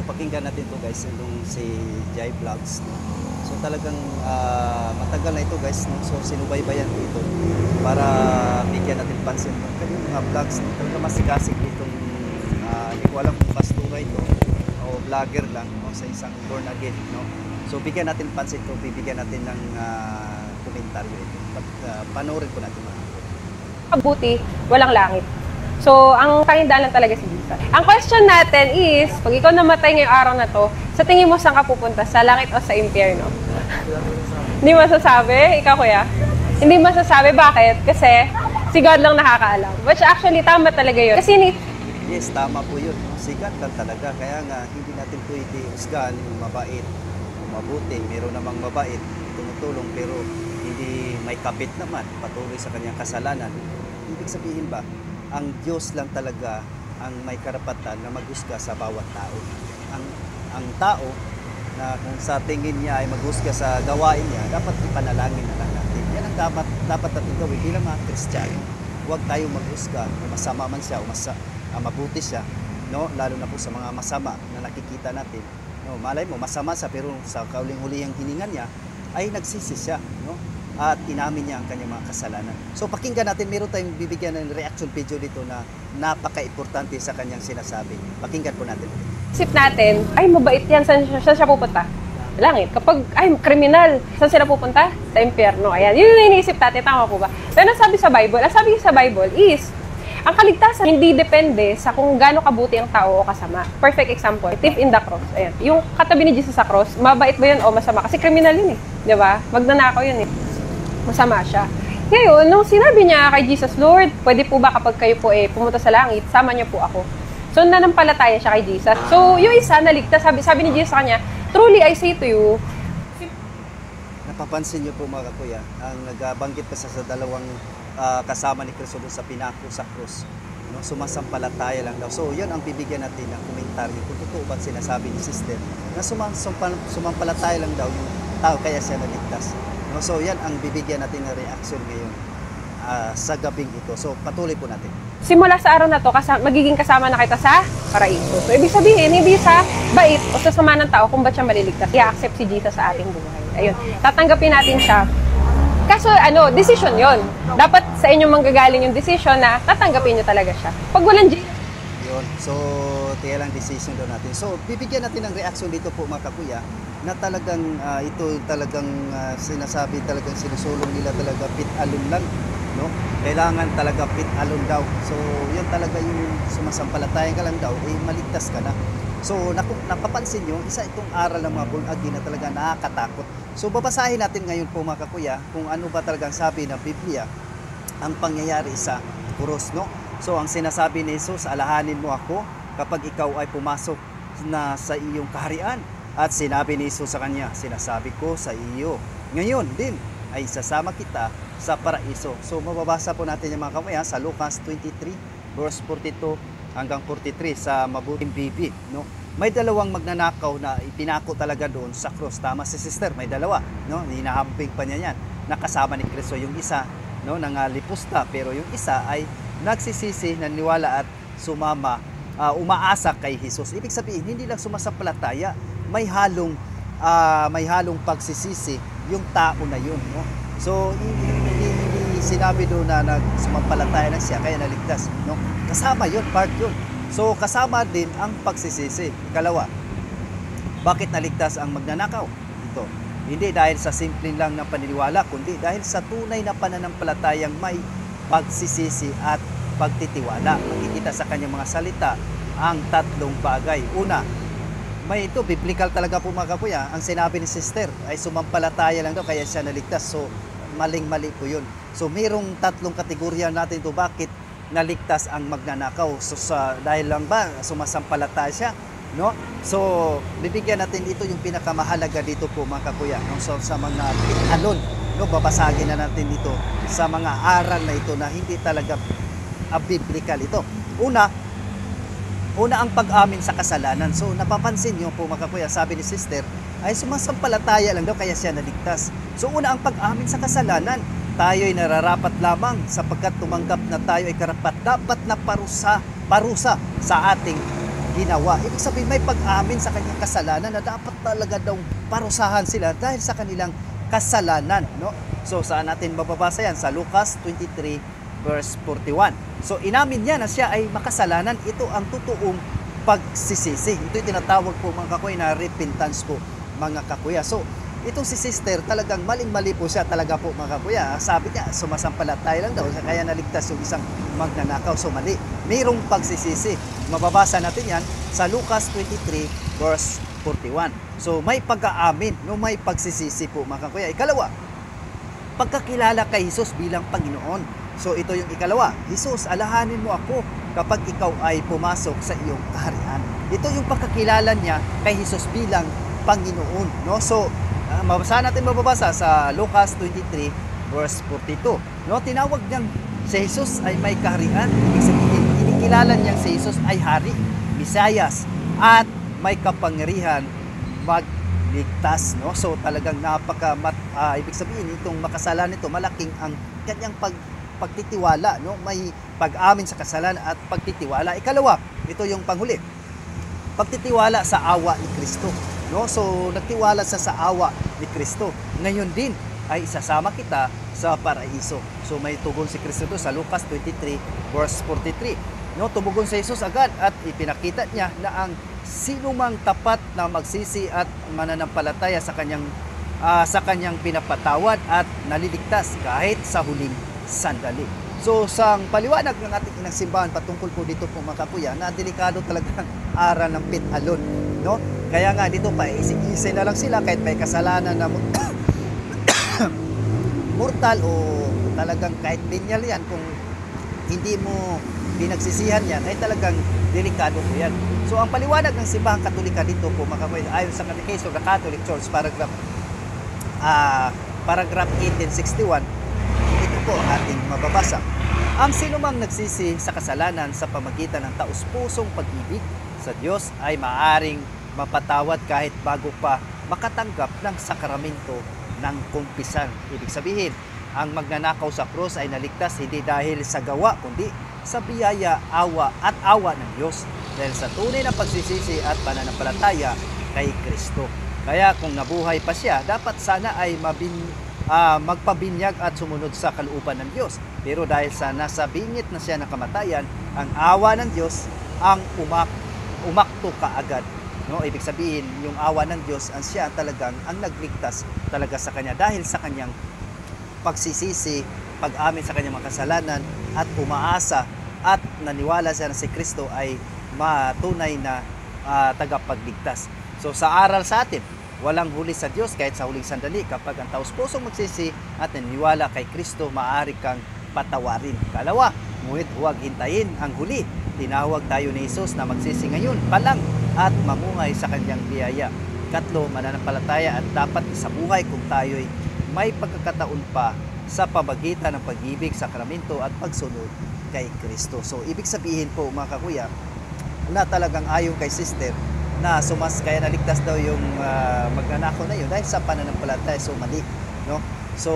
So pakinggan natin to guys, itong si Jai Vlogs. No? So talagang matagal na ito guys, no? So sinubaybayan ko ito para bigyan natin pansin. Kanyang mga vlogs, no? Talaga masigasig itong hindi ko alam kung pastura ito o vlogger lang, no? Sa isang born again. No? So bigyan natin pansin to, bibigyan natin ng komentaryo ito. Panoorin po natin mga Mabuti, walang langit. So, ang tanging daan lang talaga si Jesus. Ang question natin is, pag ikaw namatay ngayong araw na to, sa tingin mo saan ka pupunta? Sa langit o sa impyerno? Hindi masasabi? Ikaw, kuya? Hindi masasabi. Bakit? Kasi si God lang nakakaalam. But actually, tama talaga yun. Kasi yes, tama po yun. Sigat lang talaga. Kaya nga, hindi natin pwede usgahan yung mabait o mabuti. Meron namang mabait, tumutulong, pero hindi may kapit naman, patuloy sa kanyang kasalanan. Ibig sabihin ba, ang Diyos lang talaga ang may karapatan na maghusga sa bawat tao. Ang tao na kung sa tingin niya ay maghusga sa gawain niya, dapat ipanalangin na lang natin. Yan ang dapat natin gawin bilang mga Kristiyano. Huwag tayong maghusga kung masama man siya o mabuti siya, no? Lalo na po sa mga masama na nakikita natin. No, malay mo masama siya, pero sa kauling-hulihang hininga niya ay nagsisi siya, no? At inamin niya ang kanyang mga kasalanan. So pakinggan natin, meron tayong bibigyan ng reaction video dito na napaka-importante sa kanyang sinasabi. Pakinggan po natin. isip natin, ay mabait yan, saan siya pupunta? Langit. Kapag, ay, kriminal, saan sila pupunta? Sa impyerno. Ayan, yun yung iniisip natin, tama po ba? Pero sabi sa Bible, ang sabi sa Bible is, ang kaligtasan hindi depende sa kung gaano kabuti ang tao o kasama. Perfect example, thief in the cross. Ayan. Yung katabi ni Jesus sa cross, mabait ba yun o masama? Kasi kriminal yun eh. Di ba? Magnanakaw yun eh. Masama siya. Ngayon, nung sinabi niya kay Jesus, Lord, pwede po ba kapag kayo po pumunta sa langit, sama niyo po ako. So, nanampalataya siya kay Jesus. So, yung isa naligtas, sabi ni Jesus sa kanya, truly I say to you, Napapansin niyo po mga kuya, ang nagbanggit pa sa dalawang kasama ni Kristo sa pinako sa krus. No? Sumasampalataya lang daw. So, yan ang bibigyan natin ng komentaryo. Kung totoo ba sinasabi ni sister, na sumampalataya lang daw yung tao kaya siya naligtas. No, so yan ang bibigyan natin ng reaction ngayon sa gabing ito. So patuloy po natin. Simula sa araw na to, magiging kasama na kita sa paraiso. So ibig sabihin, hindi sa bait o sa sama ng tao kung ba't siya maliligtas. I-accept si Jesus sa ating buhay. Ayun, tatanggapin natin siya. Kaso decision yon. Dapat sa inyong manggagaling yung decision na tatanggapin nyo talaga siya. Pag walang Jesus, yun. So kaya lang decision daw natin. So bibigyan natin ng reaction dito po mga kakuya, na talagang ito talagang sinasabi, talagang sinusulong nila talaga pit alon lang, no? Kailangan talaga pit alon daw. So yun talaga yung sumasampalataya ka lang daw, maligtas ka na. So napapansin nyo, isa itong aral ng mga born again na talaga nakakatakot. So babasahin natin ngayon po mga kakuya kung ano ba talagang sabi ng Biblia ang pangyayari sa krus, no? So ang sinasabi ni Jesus, alahanin mo ako kapag ikaw ay pumasok na sa iyong kaharian. At sinabi ni Jesus sa kanya, sinasabi ko sa iyo, ngayon din ay sasama kita sa paraiso. So mababasa po natin yung mga kakuya sa Lucas 23 verse 42 hanggang 43 sa mabuting bibi, no? May dalawang magnanakaw na ipinako talaga doon sa cross. Tama si sister, may dalawa, no? Hinahamping pa niya yan. Nakasama ni Kristo yung isa, no? Nangalipusta, pero yung isa ay nagsisisi, naniwala at sumama, umaasa kay Jesus. Ibig sabihin, hindi lang sumasampalataya, may halong pagsisisi yung tao na yun, no? So hindi sinabi doon na nagsumampalataya na siya kaya naligtas, no? Kasama yun, part yun. So kasama din ang pagsisisi. Ikalawa, bakit naligtas ang magnanakaw? Ito, hindi dahil sa simpleng lang na paniniwala, kundi dahil sa tunay na pananampalatayang may pagsisisi at pagtitiwala. Makikita sa kanyang mga salita ang tatlong bagay. Una, may ito, biblical talaga po mga kapuya. Ang sinabi ni sister ay sumampalataya lang daw kaya siya naligtas. So maling-mali po yun. So mayroong tatlong kategorya natin ito bakit naligtas ang magnanakaw. So dahil lang ba sumasampalataya siya, no? So bibigyan natin ito yung pinakamahalaga dito po mga kapuya, no? So sa mga alon, no, babasagin na natin dito sa mga aral na ito na hindi talaga biblical ito. Una ang pag-amin sa kasalanan. So napapansin niyo po mga kapuya, sabi ni sister ay sumasampalataya lang daw kaya siya naligtas. So una ang pag-amin sa kasalanan. Tayo ay nararapat lamang sapagkat tumanggap na tayo ay karapat dapat na parusa sa ating ginawa. Ibig sabihin may pag-amin sa kanyang kasalanan na dapat talaga daw parusahan sila dahil sa kanilang kasalanan, no? So saan natin mababasa yan? Sa Lucas 23 verse 41. So inamin niya na siya ay makasalanan. Ito ang totoong pagsisisi. Ito yung tinatawag po mga kakuya na repentance po mga kakuya. So itong si sister talagang maling-mali po siya talaga po mga kakuya. Sabi niya sumasampalataya lang daw kaya naligtas yung isang magnanakaw. So mali. Mayroong pagsisisi. Mababasa natin yan sa Lucas 23 verse 41. So may pag-aamin, no, may pagsisisi po mga kakuya. Ikalawa, pagkakilala kay Jesus bilang Panginoon. So ito yung ikalawa. Jesus, alahanin mo ako kapag ikaw ay pumasok sa iyong kaharian. Ito yung pagkakilala niya kay Jesus bilang Panginoon, no? So mababasa sa Lucas 23 verse 42. No, tinawag niyang si Jesus ay may kaharian. Ibig sabihin, inikilala niyang si Jesus ay hari, Mesiyas, at may kapangyarihan magligtas, no? So talagang ibig sabihin itong makasalan nito, malaking ang kanyang pagtitiwala, no? May pag-amin sa kasalanan at pagtitiwala. Ikalawa, ito yung panghuli. Pagtitiwala sa awa ni Kristo, no? So nagtiwala sa awa ni Kristo. Ngayon din ay isasama kita sa paraiso. So may tugon si Kristo to sa Lucas 23 verse 43. No, tumugon si Jesus agad at ipinakita niya na ang sino mang tapat na magsisi at mananampalataya sa kanyang pinapatawad at naliligtas kahit sa huling sandali. So sa paliwanag ng ating inang simbahan patungkol po dito po mga kakuya na delikado talaga ang aral ng pit-alon, no? Kaya nga dito pa isi na lang sila kahit may kasalanan na mortal o talagang kahit lineal yan, kung hindi mo pinagsisihan yan ay talagang delikado po yan. So ang paliwanag ng simbahang Katolika dito po mga kakuya ayon sa Catechism of the Catholic Church paragraph 1861, ito po ang ating mababasa. Ang sinumang nagsisi sa kasalanan sa pamagitan ng taus-pusong pag-ibig sa Diyos ay maaring mapatawad kahit bago pa makatanggap ng sakramento ng kumpisan. Ibig sabihin, ang magnanakaw sa krus ay naligtas hindi dahil sa gawa kundi sa biyaya, awa ng Diyos dahil sa tunay na pagsisisi at pananampalataya kay Kristo. Kaya kung nabuhay pa siya, dapat sana ay magpabinyag at sumunod sa kalooban ng Diyos. Pero dahil sa nasa bingit na siya ng kamatayan, ang awa ng Diyos ang umakto kaagad. No, ibig sabihin, yung awa ng Diyos ang siya talagang ang nagligtas talaga sa kanya dahil sa kanyang pagsisisi, pag-amin sa kanyang mga kasalanan at umaasa at naniwala siya na si Kristo ay matunay na tagapagligtas. So sa aral sa atin, walang huli sa Diyos kahit sa huling sandali. Kapag ang taos-pusong magsisi at naniwala kay Kristo, maaari kang patawarin. Kalawa, ngunit huwag hintayin ang huli. Tinawag tayo ni Jesus na magsisi ngayon pa lang at mamuhay sa kanyang biyaya. Katlo, mananampalataya at dapat isabuhay kung tayo'y may pagkakataon pa sa pamagitan ng pag-ibig, sakramento at pagsunod kay Kristo. So, ibig sabihin po mga kakuya, na talagang ayon kay sister, na kaya naligtas daw yung magnanakaw na yun dahil sa pananampalataya. So, mali. No? So,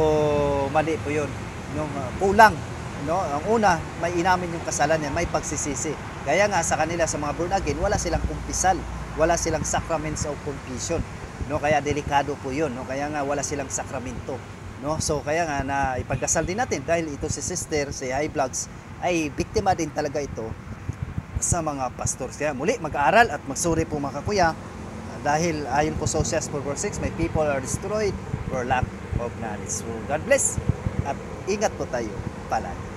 mali po yun. No? Kulang. No? Ang una, may inamin yung kasalanan, may pagsisisi. Kaya nga sa kanila, sa mga born again, wala silang kumpisal, wala silang sacraments of confession. No, kaya delikado po 'yun, no? Kaya nga wala silang sakramento, no? So kaya nga na ipagdasal din natin dahil ito si sister, si High Vlogs ay biktima din talaga ito sa mga pastors. Kaya muli mag-aaral at magsuri po mga kakuya dahil ayon po sa Hosea 4:6, my people are destroyed for lack of knowledge. So God bless at ingat po tayo palagi.